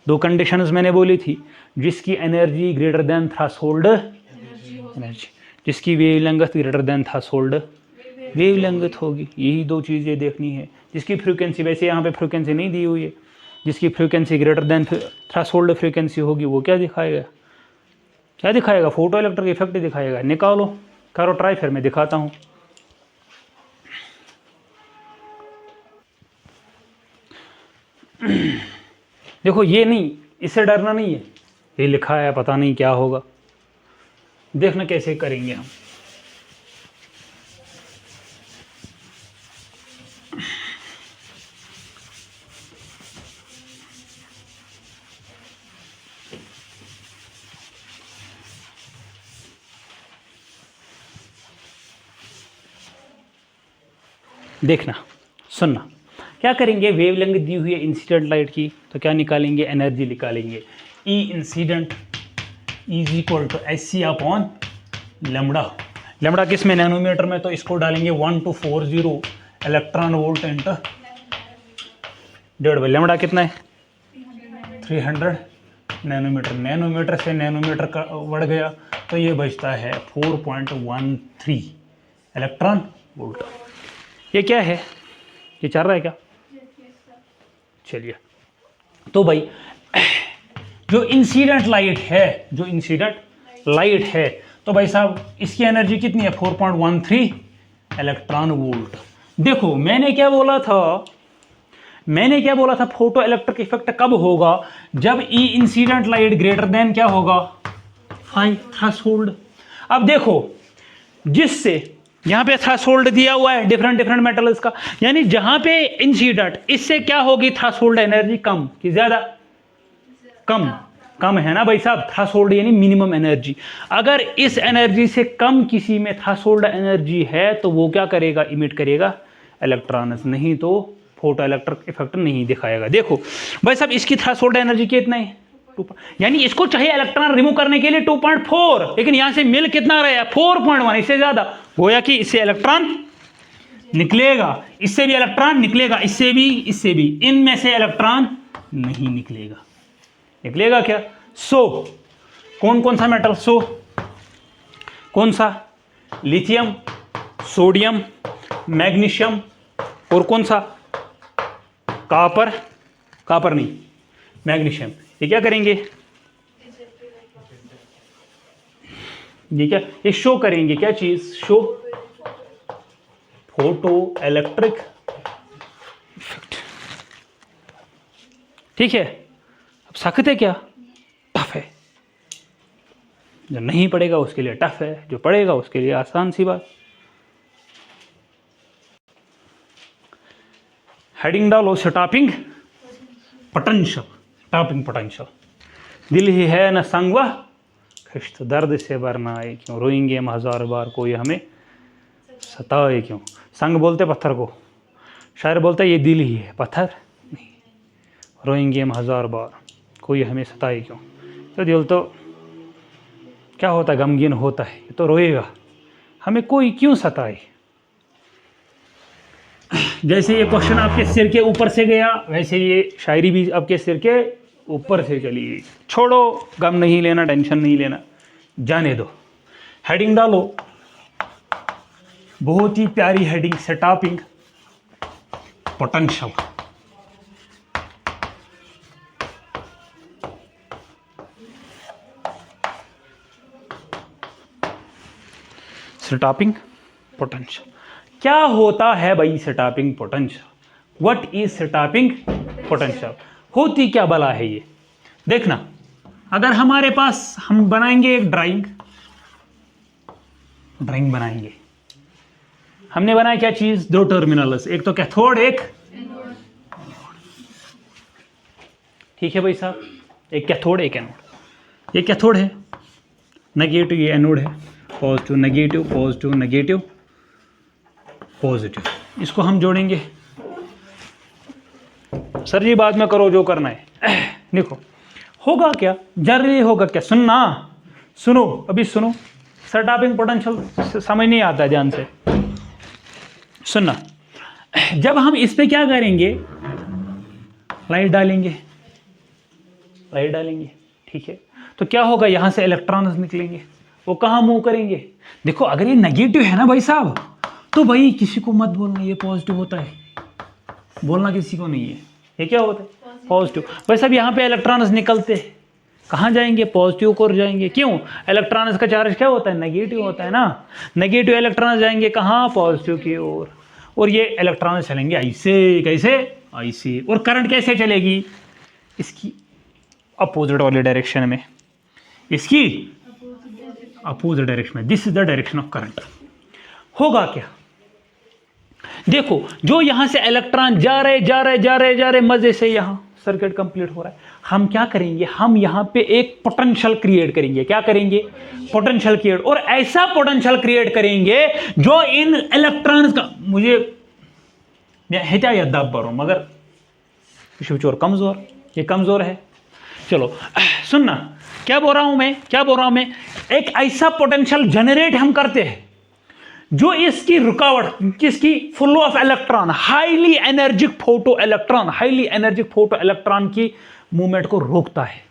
दो कंडीशंस मैंने बोली थी, जिसकी energy greater than threshold energy, जिसकी wavelength greater than threshold wavelength होगी। यही दो चीज़ें देखनी है। जिसकी फ्रीक्वेंसी, वैसे यहाँ पे फ्रीक्वेंसी नहीं दी हुई है, जिसकी frequency greater than threshold frequency होगी वो क्या दिखाएगा, फोटो इलेक्ट्रिक इफेक्ट दिखाएगा। निकालो, करो ट्राई, फिर मैं दिखाता हूँ। देखो ये नहीं, इससे डरना नहीं है, ये लिखा है, पता नहीं क्या होगा, देखना कैसे करेंगे हम। देखना, सुनना, क्या करेंगे, वेवलेंथ दी हुई है इंसिडेंट लाइट की, तो क्या निकालेंगे, एनर्जी निकालेंगे। E incident is equal to SC upon lambda. Lambda किस में, नैनोमीटर में, तो इसको डालेंगे 1240 इलेक्ट्रॉन वोल्ट इंटू 1.5। लैम्डा कितना है, 300 नैनोमीटर। नैनोमीटर से नैनोमीटर का बढ़ गया तो ये बचता है 4.13 इलेक्ट्रॉन वोल्ट। ये क्या है, ये चल रहा है क्या? चलिए, तो भाई जो इंसिडेंट लाइट है, जो इंसिडेंट लाइट है, तो भाई साहब इसकी एनर्जी कितनी है? 4.13 इलेक्ट्रॉन वोल्ट। देखो मैंने क्या बोला था, फोटो इलेक्ट्रिक इफेक्ट कब होगा? जब ई इंसिडेंट लाइट ग्रेटर देन क्या होगा? 5 थ्रेशोल्ड। अब देखो, जिससे यहां पे थ्रेशोल्ड दिया हुआ है डिफरेंट मेटल्स का, यानी जहां पे इंसिडेंट, इससे क्या होगी थ्रेशोल्ड एनर्जी? कम कि ज्यादा? कम है ना भाई साहब। थ्रेशोल्ड यानी मिनिमम एनर्जी। अगर इस एनर्जी से कम किसी में थ्रेशोल्ड एनर्जी है तो वो क्या करेगा? इमिट करेगा इलेक्ट्रॉन्स, नहीं तो फोटो इलेक्ट्रिक इफेक्ट नहीं दिखाएगा। देखो भाई साहब, इसकी थ्रेशोल्ड एनर्जी कितना है? 2, यानी इसको चाहिए इलेक्ट्रॉन रिमूव करने के लिए 2.4, लेकिन यहां से मिल कितना रहा? 4.1, इससे ज्यादा। गोया कि इससे इलेक्ट्रॉन निकलेगा, इससे भी इलेक्ट्रॉन निकलेगा, इससे भी, इनमें से इलेक्ट्रॉन नहीं निकलेगा। निकलेगा क्या? कौन सा मेटल? कौन सा? लिथियम, सोडियम, मैग्नीशियम, और कौन सा? कॉपर नहीं, मैग्नीशियम। ये क्या करेंगे? ये शो करेंगे, क्या चीज शो? Photo electric effect. ठीक है, अब सख्त है क्या? टफ है। जो नहीं पढ़ेगा उसके लिए टफ है, जो पढ़ेगा उसके लिए आसान सी बात। हेडिंग डालो, स्टॉपिंग पोटेंशियल। Stopping potential. दिल ही है न संग वह खिश्त, दर्द से भरना आए क्यों, रोएंगे हम 1000 बार, कोई हमें सताए क्यों। संग बोलते पत्थर को, शायर बोलता है ये दिल ही है पत्थर नहीं, रोएंगे हम 1000 बार, कोई हमें सताए क्यों। तो दिल तो क्या होता है? गमगीन होता है, ये तो रोएगा, हमें कोई क्यों सताए। जैसे ये क्वेश्चन आपके सिर के ऊपर से गया, वैसे ये शायरी भी आपके सिर के ऊपर से चली गई। छोड़ो, गम नहीं लेना, टेंशन नहीं लेना, जाने दो। हेडिंग डालो, बहुत ही प्यारी heading, stopping potential. Stopping potential क्या होता है भाई? Stopping potential, what is stopping potential? होती क्या भला है ये? देखना, अगर हमारे पास, हम बनाएंगे एक ड्राइंग बनाएंगे। हमने बनाया क्या चीज? 2 टर्मिनल्स, एक तो कैथोड, एक ठीक है भाई साहब, एक कैथोड एक एनोड। ये कैथोड है, नेगेटिव, ये एनोड है, positive negative, positive negative positive. इसको हम जोड़ेंगे। सर जी बाद में करो जो करना है। देखो होगा क्या, जनरली होगा क्या? सुनो अभी सुनो, स्टॉपिंग पोटेंशियल समझ नहीं आता ध्यान से सुनना। जब हम इस पे क्या करेंगे? लाइट डालेंगे, ठीक है, तो क्या होगा? यहां से इलेक्ट्रॉन्स निकलेंगे, वो कहाँ मूव करेंगे? देखो अगर ये नेगेटिव है ना भाई साहब, तो भाई किसी को मत बोलना ये पॉजिटिव होता है, बोलना किसी को नहीं है। ये क्या होता है? पॉजिटिव। वैसे अब यहाँ पे इलेक्ट्रॉन्स निकलते हैं, कहाँ जाएंगे? पॉजिटिव को जाएंगे। क्यों? इलेक्ट्रॉन्स का चार्ज क्या होता है? नेगेटिव होता है ना। नेगेटिव इलेक्ट्रॉन्स जाएंगे कहाँ? पॉजिटिव की ओर। और ये इलेक्ट्रॉन्स चलेंगे ऐसे, कैसे? ऐसे। और करंट कैसे चलेगी? इसकी अपोजिट वाली डायरेक्शन में, इसकी अपोजिट डायरेक्शन में। This is the direction of current. होगा क्या? देखो जो यहां से इलेक्ट्रॉन जा रहे मजे से, यहां सर्किट कंप्लीट हो रहा है। हम क्या करेंगे? हम यहां पे एक पोटेंशियल क्रिएट करेंगे। क्या करेंगे? Potential create. और ऐसा पोटेंशियल क्रिएट करेंगे जो इन इलेक्ट्रॉन्स का, मुझे मैं हेता या दब पर हूं मगर चोर कमजोर, ये कमजोर है। चलो सुनना, क्या बोल रहा हूं मैं? एक ऐसा पोटेंशियल जनरेट हम करते हैं जो इसकी रुकावट, किसकी? Flow of electron, highly energic photo electron की मूवमेंट को रोकता है।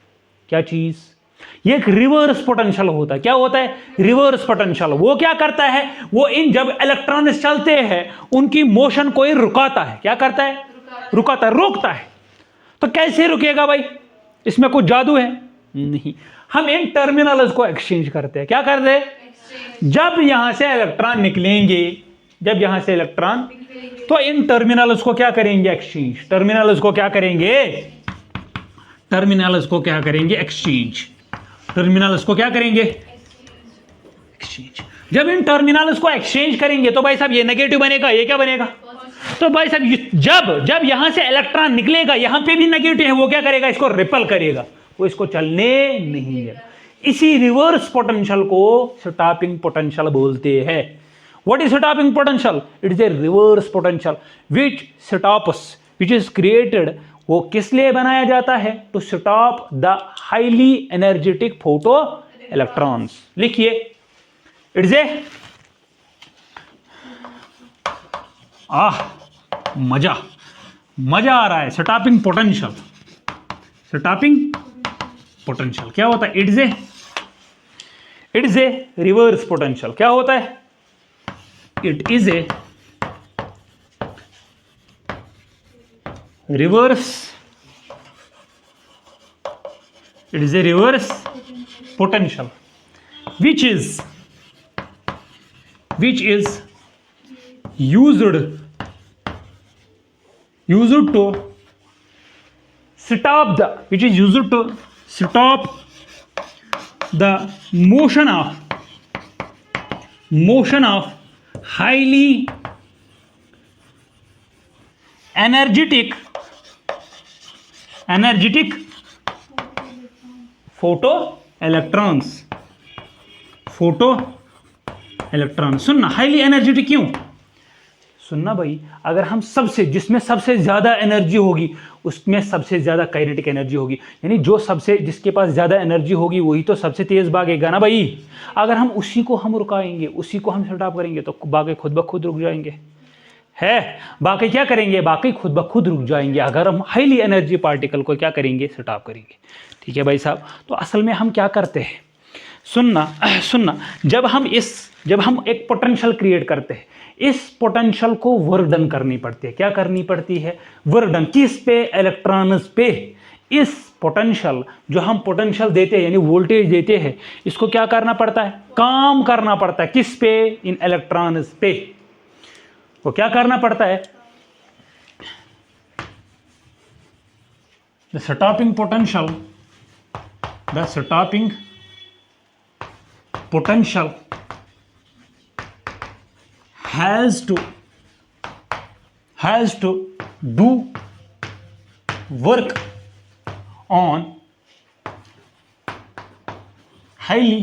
क्या चीज? ये एक रिवर्स पोटेंशियल होता है। क्या होता है? Reverse potential. वो क्या करता है? वो इन जब इलेक्ट्रॉन चलते हैं उनकी मोशन को ये रुकाता है। क्या करता है? रुकाता है, रोकता है। तो कैसे रुकेगा भाई? इसमें कुछ जादू है? नहीं। हम इन टर्मिनल्स को एक्सचेंज करते हैं। क्या करते हैं? जब यहां से इलेक्ट्रॉन निकलेंगे, जब यहां से इलेक्ट्रॉन, तो इन टर्मिनल्स को क्या करेंगे? एक्सचेंज। टर्मिनल्स को क्या करेंगे? टर्मिनल्स को क्या करेंगे? एक्सचेंज। टर्मिनल्स को क्या करेंगे? एक्सचेंज। जब इन टर्मिनल्स को एक्सचेंज करेंगे तो भाई साहब ये नेगेटिव बनेगा, ये क्या बनेगा? तो भाई साहब जब जब यहां से इलेक्ट्रॉन निकलेगा, यहां पे भी नेगेटिव है, वो क्या करेगा? इसको रिपल करेगा, वो इसको चलने नहीं देगा। इसी रिवर्स पोटेंशियल को स्टॉपिंग पोटेंशियल बोलते हैं। What is stopping potential? It is a reverse potential which stops, which is created. वो किस लिए बनाया जाता है? To stop the highly energetic photo electrons. लिखिए, इट्स ए मजा मजा आ रहा है। स्टॉपिंग पोटेंशियल, स्टॉपिंग पोटेंशियल क्या होता है? It is a reverse potential. क्या होता है? It is A reverse, it is a reverse potential which is used to stop the, which is used to stop the motion of highly energetic photo electrons. Photo electron सुनना, highly energetic क्यों? सुनना भाई, अगर हम सबसे, जिसमें सबसे ज्यादा एनर्जी होगी उसमें सबसे ज्यादा काइनेटिक एनर्जी होगी, यानी जो सबसे, जिसके पास ज्यादा एनर्जी होगी वही तो सबसे तेज भागेगा ना भाई। अगर हम उसी को हम रुकाएंगे, उसी को हम स्टॉप करेंगे तो बाकी खुद ब खुद रुक जाएंगे। है, बाकी क्या करेंगे? बाकी खुद ब खुद रुक जाएंगे अगर हम हाईली एनर्जी पार्टिकल को क्या करेंगे? स्टॉप करेंगे। ठीक है भाई साहब। तो असल में हम क्या करते हैं? सुनना, जब हम एक पोटेंशियल क्रिएट करते हैं, इस पोटेंशियल को वर्क डन करनी पड़ती है। क्या करनी पड़ती है? Work done. किस पे? इलेक्ट्रॉन्स पे। इस पोटेंशियल, जो हम पोटेंशियल देते हैं यानी वोल्टेज देते हैं, इसको क्या करना पड़ता है? काम करना पड़ता है। किस पे? इन इलेक्ट्रॉन्स पे। वो क्या करना पड़ता है? The stopping potential has to do work on highly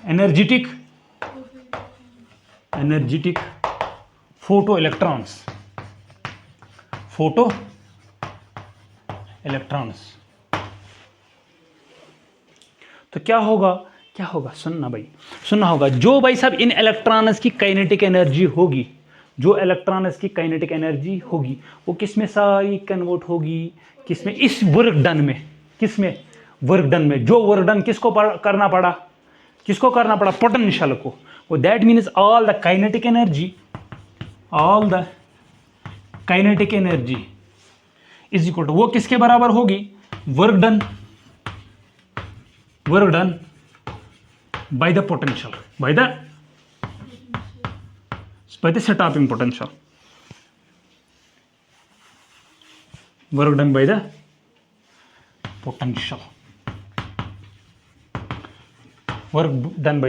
energetic photoelectrons। तो क्या होगा? सुनना भाई, सुनना होगा। जो भाई साहब इन इलेक्ट्रॉन्स की काइनेटिक एनर्जी होगी, जो इलेक्ट्रॉन्स की काइनेटिक एनर्जी होगी, वो किस में सारी कन्वर्ट होगी? किस में? इस वर्क डन में। किस में? वर्क डन में। जो वर्क डन किसको करना पड़ा? पोटेंशियल को। वो that means all the kinetic energy is equal to, वो किसके बराबर होगी? Work done by the potential, by the stopping potential, work done by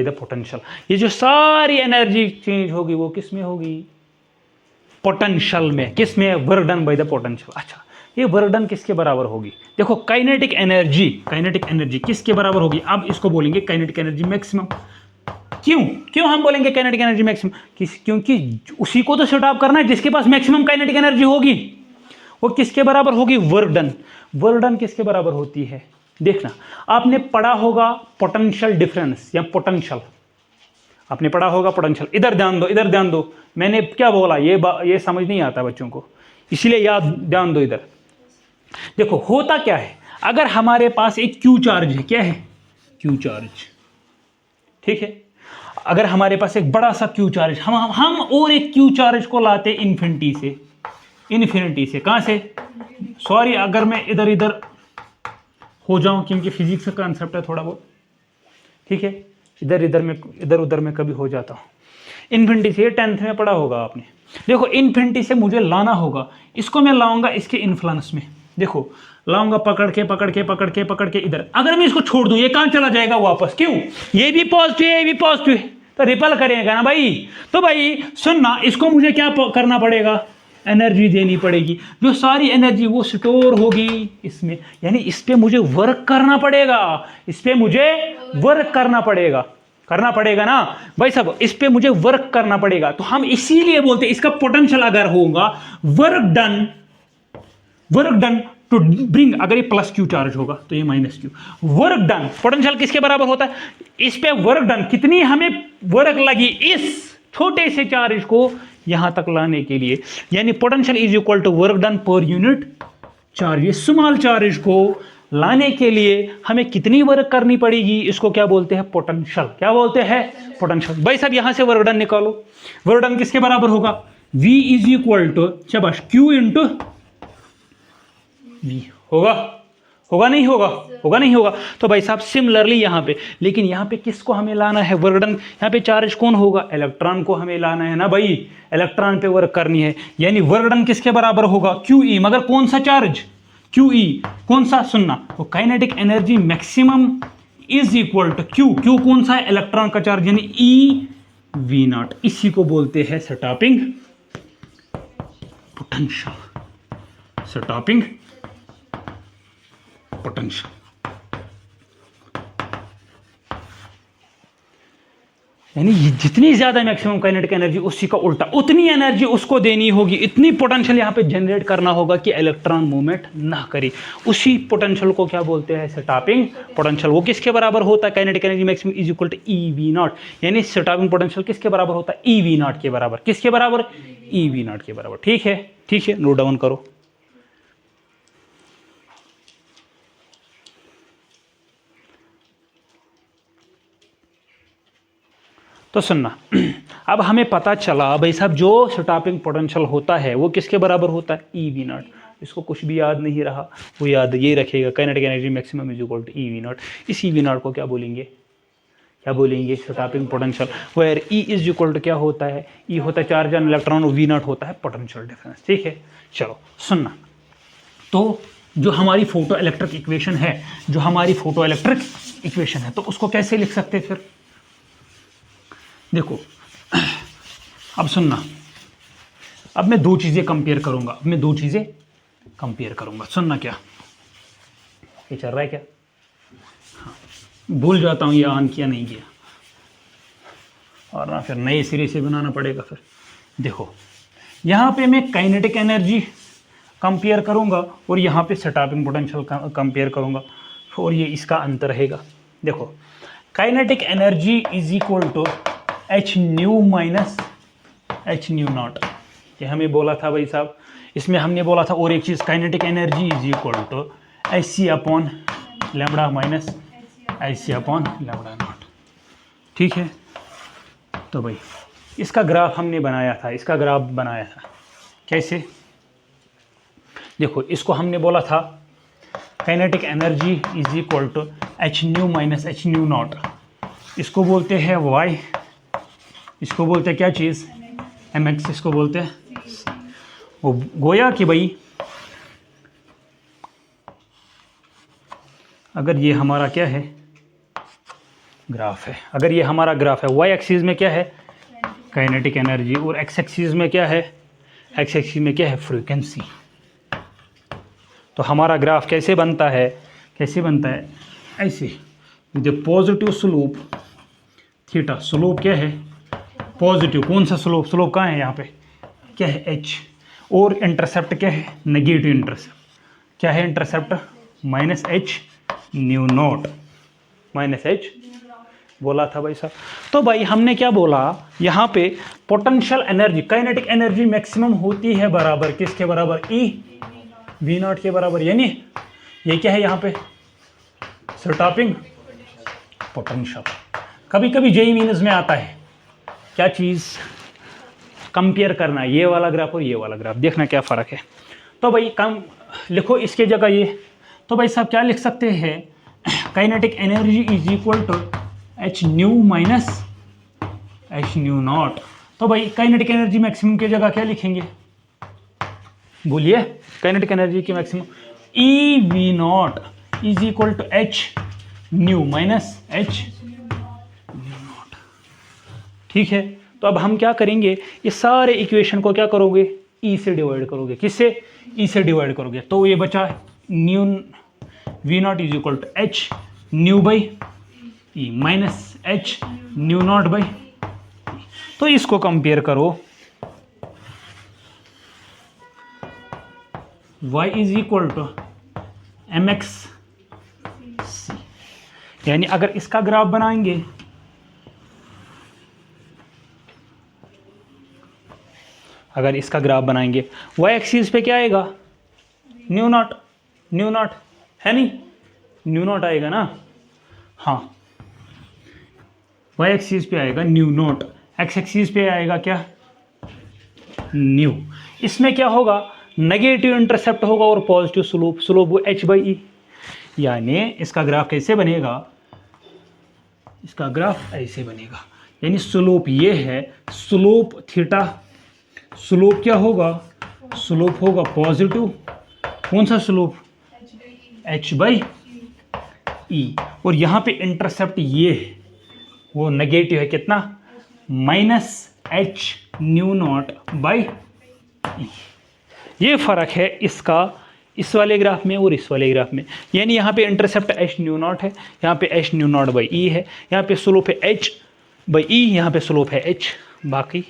the potential, ये जो सारी एनर्जी चेंज होगी वो किस में होगी? पोटेंशियल में। किस में? Work done by the potential. अच्छा, ये वर्क डन किसके बराबर होगी? देखो, काइनेटिक एनर्जी किसके बराबर होगी? अब इसको बोलेंगे काइनेटिक एनर्जी मैक्सिमम। क्यों हम बोलेंगे काइनेटिक एनर्जी मैक्सिमम? क्योंकि उसी को तो स्टॉप करना है जिसके पास मैक्सिमम काइनेटिक एनर्जी होगी। वो किसके बराबर होगी? वर्क डन किसके बराबर होती है? देखना, आपने पढ़ा होगा पोटेंशियल डिफरेंस या पोटेंशियल, आपने पढ़ा होगा पोटेंशियल। इधर ध्यान दो, मैंने क्या बोला? ये समझ नहीं आता बच्चों को, इसलिए याद ध्यान दो इधर। देखो, होता क्या है? अगर हमारे पास एक क्यू चार्ज है, क्या है, क्यू चार्ज, ठीक है, अगर हमारे पास एक बड़ा सा क्यू चार्ज, हम और एक क्यू चार्ज को लाते इन्फिनिटी से, कहां से, सॉरी अगर मैं इधर इधर हो जाऊं क्योंकि फिजिक्स का कॉन्सेप्ट है थोड़ा बहुत, ठीक है, इधर उधर में कभी हो जाता हूं। इन्फिनिटी से, 10th में पढ़ा होगा आपने। देखो इन्फिनिटी से मुझे लाना होगा, इसको मैं लाऊंगा इसके इन्फ्लुएंस में, देखो लाऊंगा पकड़ के इधर, अगर मैं इसको छोड़ दूं ये कहां चला जाएगा वापस, क्यों, ये भी पॉजिटिव है, ये भी पॉजिटिव है, तो रिपल करेगा ना भाई। तो भाई सुनना, इसको मुझे क्या करना पड़ेगा, एनर्जी देनी पड़ेगी, जो सारी एनर्जी वो स्टोर होगी इसमें, यानी इस पे मुझे वर्क करना पड़ेगा, इस पे मुझे वर्क करना पड़ेगा ना भाई साहब, इस पे मुझे वर्क करना पड़ेगा। तो हम इसीलिए बोलते हैं इसका पोटेंशियल अगर होगा वर्क डन टू ब्रिंग, अगर ये प्लस क्यू चार्ज होगा तो ये minus Q, work done potential किसके बराबर होता है, इस पे वर्क डन, कितनी हमें वर्क लगी इस छोटे से चार्ज को यहां तक लाने के लिए, यानी potential is equal to work done पर यूनिट चार्ज। ये स्मॉल चार्ज को लाने के लिए हमें कितनी वर्क करनी पड़ेगी, इसको क्या बोलते हैं, पोटेंशियल, क्या बोलते हैं, पोटेंशियल। भाई साहब यहां से वर्क डन निकालो, वर्क डन किसके बराबर होगा, V इज इक्वल टू शाबाश Q इंटू V, होगा नहीं होगा। तो भाई साहब सिमिलरली यहाँ पे, लेकिन यहाँ पे किसको हमें लाना है, वर्क डन, यहाँ पे चार्ज कौन होगा, इलेक्ट्रॉन को हमें लाना है ना भाई, इलेक्ट्रॉन पे वर्क करनी है, यानी वर्क डन किसके बराबर होगा, QE, मगर कौन सा चार्ज, QE, कौन सा, सुनना, तो kinetic energy maximum is equal to Q कौन सा है, इलेक्ट्रॉन का चार्ज, यानी EV0, इसी को बोलते हैं स्टॉपिंग पोटेंशियल, यानी जितनी ज्यादा मैक्सिमम काइनेटिक एनर्जी उसी का उल्टा, उतनी एनर्जी उसको देनी होगी, इतनी पोटेंशियल यहां पे जनरेट करना होगा कि इलेक्ट्रॉन मूवमेंट ना करे। उसी पोटेंशियल को क्या बोलते हैं, स्टॉपिंग पोटेंशियल। वो किसके बराबर होता है, kinetic energy maximum is equal to EV0, यानी स्टॉपिंग पोटेंशियल किसके बराबर होता है, EV0 के बराबर, किसके बराबर, EV0 के बराबर। ठीक है, नोट डाउन करो। तो सुनना, अब हमें पता चला भाई साहब जो स्टॉपिंग पोटेंशियल होता है वो किसके बराबर होता है, EV0। इसको कुछ भी याद नहीं रहा, वो याद ये रखेगा, kinetic energy maximum is equal to EV0। इस EV0 को क्या बोलेंगे, stopping potential, where E is equal to क्या होता है, E होता है चार्ज ऑन इलेक्ट्रॉन और V0 होता है पोटेंशियल डिफरेंस। ठीक है, चलो सुनना, तो जो हमारी फोटो इलेक्ट्रिक इक्वेशन है, तो उसको कैसे लिख सकते हैं फिर, देखो अब सुनना, अब मैं दो चीज़ें कंपेयर करूंगा, सुनना, क्या ये चल रहा है क्या, हाँ, भूल जाता हूं ये ऑन किया नहीं किया, और ना फिर नए सिरे से बनाना पड़ेगा फिर। देखो यहाँ पे मैं काइनेटिक एनर्जी कंपेयर करूंगा और यहाँ पे स्टॉपिंग पोटेंशियल कंपेयर करूंगा, और ये इसका अंतर रहेगा। देखो kinetic energy is equal to H nu minus H nu nought, ये हमें बोला था भाई साहब, इसमें हमने बोला था और एक चीज़, kinetic energy is equal to HC upon lambda minus HC upon lambda not. ठीक है, तो भाई इसका ग्राफ हमने बनाया था, कैसे, देखो इसको हमने बोला था kinetic energy is equal to H nu minus H nu nought, इसको बोलते हैं Y, इसको बोलते हैं क्या चीज़, mx, इसको बोलते हैं वो, गोया कि भाई अगर ये हमारा क्या है, ग्राफ है, अगर ये हमारा ग्राफ है, y एक्सिस में क्या है, काइनेटिक एनर्जी, और x एक्सिस में क्या है, फ्रीक्वेंसी। तो हमारा ग्राफ कैसे बनता है, ऐसे, with positive slope theta, slope क्या है, पॉजिटिव, कौन सा स्लोप कहाँ है, यहाँ पे क्या है, h, और इंटरसेप्ट क्या है, नेगेटिव इंटरसेप्ट, क्या है intercept, minus H nu not, बोला था भाई साहब। तो भाई हमने क्या बोला, यहाँ पे potential energy, kinetic energy maximum होती है बराबर किसके बराबर, EV0 के बराबर, यानी ये क्या है यहाँ पे, स्टॉपिंग पोटेंशियल। कभी कभी जेई मीन्स में आता है क्या चीज़, कंपेयर करना ये वाला ग्राफ और ये वाला ग्राफ, देखना क्या फ़र्क है। तो भाई कम लिखो इसके जगह ये, तो भाई साहब क्या लिख सकते हैं, kinetic energy is equal to H nu minus H nu nought. तो भाई काइनेटिक एनर्जी मैक्सिमम की जगह क्या लिखेंगे, बोलिए, काइनेटिक एनर्जी की maximum E V not is equal to H nu minus H nu nought. ठीक है, तो अब हम क्या करेंगे, इस सारे इक्वेशन को क्या करोगे, ई से डिवाइड करोगे, किससे, ई से डिवाइड करोगे, तो ये बचा nu V not is equal to H nu by E minus H nu not by. तो इसको कंपेयर करो, y is equal to M X C, यानी अगर इसका ग्राफ बनाएंगे, अगर इसका ग्राफ बनाएंगे y एक्सिस पे क्या आएगा, न्यू नॉट, न्यू नॉट है नहीं, न्यू नॉट आएगा ना, हाँ y एक्सिस पे आएगा न्यू नॉट, x एक्सिस पे आएगा क्या, न्यू। इसमें क्या होगा, नेगेटिव इंटरसेप्ट होगा और पॉजिटिव स्लोप, स्लोप वो h बाई ई, यानी इसका ग्राफ कैसे बनेगा, इसका ग्राफ ऐसे बनेगा, यानी स्लोप ये है, स्लोप थीटा, स्लोप क्या होगा, स्लोप होगा पॉजिटिव, कौन सा स्लोप, h बाई ई, और यहाँ पे इंटरसेप्ट ये है वो नेगेटिव है, कितना, minus H nu not by E. ये फ़र्क है इसका इस वाले ग्राफ में और इस वाले ग्राफ में, यानी यहाँ पे इंटरसेप्ट एच न्यू नॉट है, यहाँ पे एच न्यू नॉट बाई ई है, यहाँ पे स्लोप है एच बाई ई, यहाँ पे स्लोप है एच, बाकी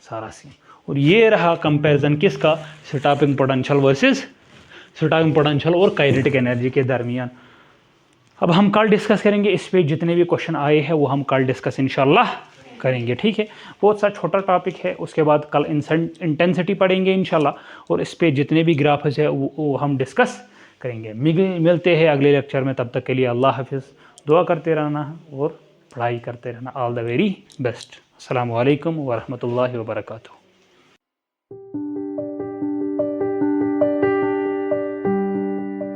सारा सेम। और ये रहा कंपैरिजन किसका, stopping potential versus stopping potential और काइनेटिक एनर्जी के दरमियान। अब हम कल डिस्कस करेंगे, इस पे जितने भी क्वेश्चन आए हैं वो हम कल डिस्कस इंशाल्लाह करेंगे, ठीक है। बहुत सा छोटा टॉपिक है, उसके बाद कल इंटेंसिटी पढ़ेंगे इंशाल्लाह, और इस पे जितने भी ग्राफ्स है वो हम डिस्कस करेंगे। मिलते हैं अगले लेक्चर में, तब तक के लिए अल्लाह हाफिज़, दुआ करते रहना और पढ़ाई करते रहना। All the very best. अस्सलामु अलैकुम व रहमतुल्लाहि व बरकातुहू।